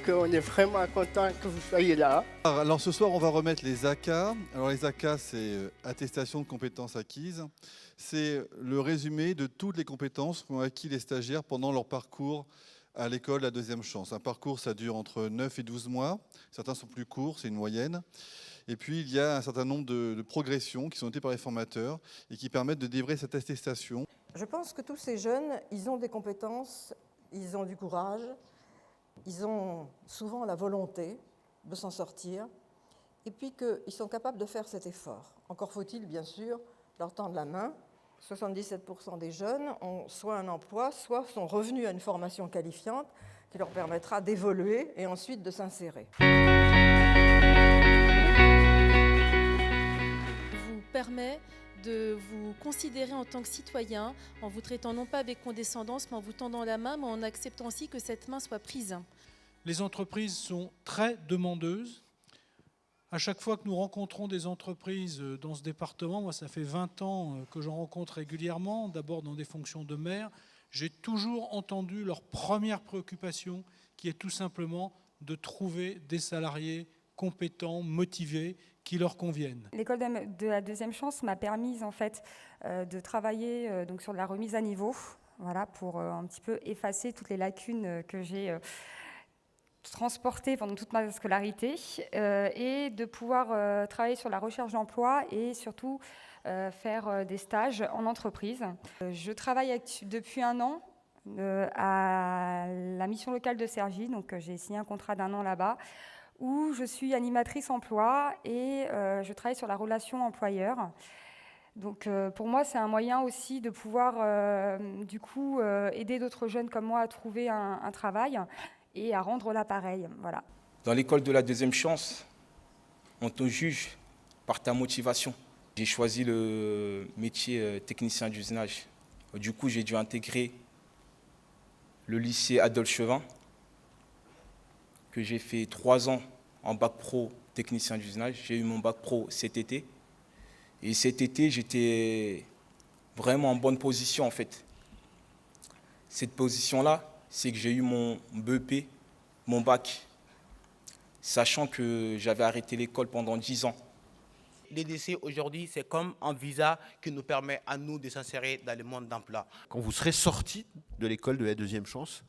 qu'on est vraiment content que vous soyez là. Alors ce soir, on va remettre les AK. Alors les AK, c'est attestation de compétences acquises. C'est le résumé de toutes les compétences qu'ont acquis les stagiaires pendant leur parcours à l'école La Deuxième Chance. Un parcours, ça dure entre 9 et 12 mois. Certains sont plus courts, c'est une moyenne. Et puis, il y a un certain nombre de progressions qui sont notées par les formateurs et qui permettent de délivrer cette attestation. Je pense que tous ces jeunes, ils ont des compétences, ils ont du courage, ils ont souvent la volonté de s'en sortir, et puis qu'ils sont capables de faire cet effort. Encore faut-il, bien sûr, leur tendre la main. 77% des jeunes ont soit un emploi, soit sont revenus à une formation qualifiante qui leur permettra d'évoluer et ensuite de s'insérer. Vous permet de vous considérer en tant que citoyen, en vous traitant non pas avec condescendance, mais en vous tendant la main, mais en acceptant aussi que cette main soit prise. Les entreprises sont très demandeuses. À chaque fois que nous rencontrons des entreprises dans ce département, moi ça fait 20 ans que j'en rencontre régulièrement, d'abord dans des fonctions de maire, j'ai toujours entendu leur première préoccupation qui est tout simplement de trouver des salariés compétents, motivés, qui leur conviennent. L'école de la Deuxième Chance m'a permis en fait de travailler donc sur de la remise à niveau, voilà, pour un petit peu effacer toutes les lacunes que j'ai transportées pendant toute ma scolarité et de pouvoir travailler sur la recherche d'emploi et surtout faire des stages en entreprise. Je travaille depuis un an à la mission locale de Cergy, donc j'ai signé un contrat d'1 an là-bas, où je suis animatrice emploi et je travaille sur la relation employeur. Donc pour moi, c'est un moyen aussi de pouvoir aider d'autres jeunes comme moi à trouver un travail et à rendre l'appareil. Voilà. Dans l'école de la Deuxième Chance, on te juge par ta motivation. J'ai choisi le métier technicien d'usinage. Du coup, j'ai dû intégrer le lycée Adolphe Chevin, que j'ai fait 3 ans en bac pro technicien d'usinage. J'ai eu mon bac pro cet été. Et cet été, j'étais vraiment en bonne position en fait. Cette position-là, c'est que j'ai eu mon BEP, mon bac, sachant que j'avais arrêté l'école pendant 10 ans. L'EDC aujourd'hui, c'est comme un visa qui nous permet à nous de s'insérer dans le monde d'emploi. Quand vous serez sortis de l'école de la Deuxième Chance,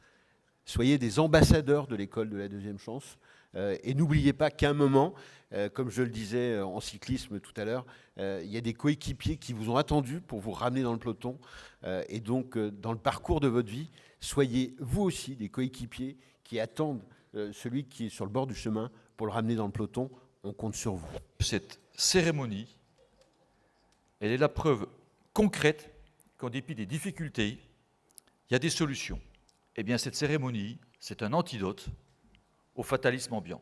soyez des ambassadeurs de l'école de la Deuxième Chance. Et n'oubliez pas qu'à un moment, comme je le disais en cyclisme tout à l'heure, il y a des coéquipiers qui vous ont attendu pour vous ramener dans le peloton. Et donc, dans le parcours de votre vie, soyez vous aussi des coéquipiers qui attendent celui qui est sur le bord du chemin pour le ramener dans le peloton. On compte sur vous. Cette cérémonie, elle est la preuve concrète qu'en dépit des difficultés, il y a des solutions. Eh bien, cette cérémonie, c'est un antidote au fatalisme ambiant.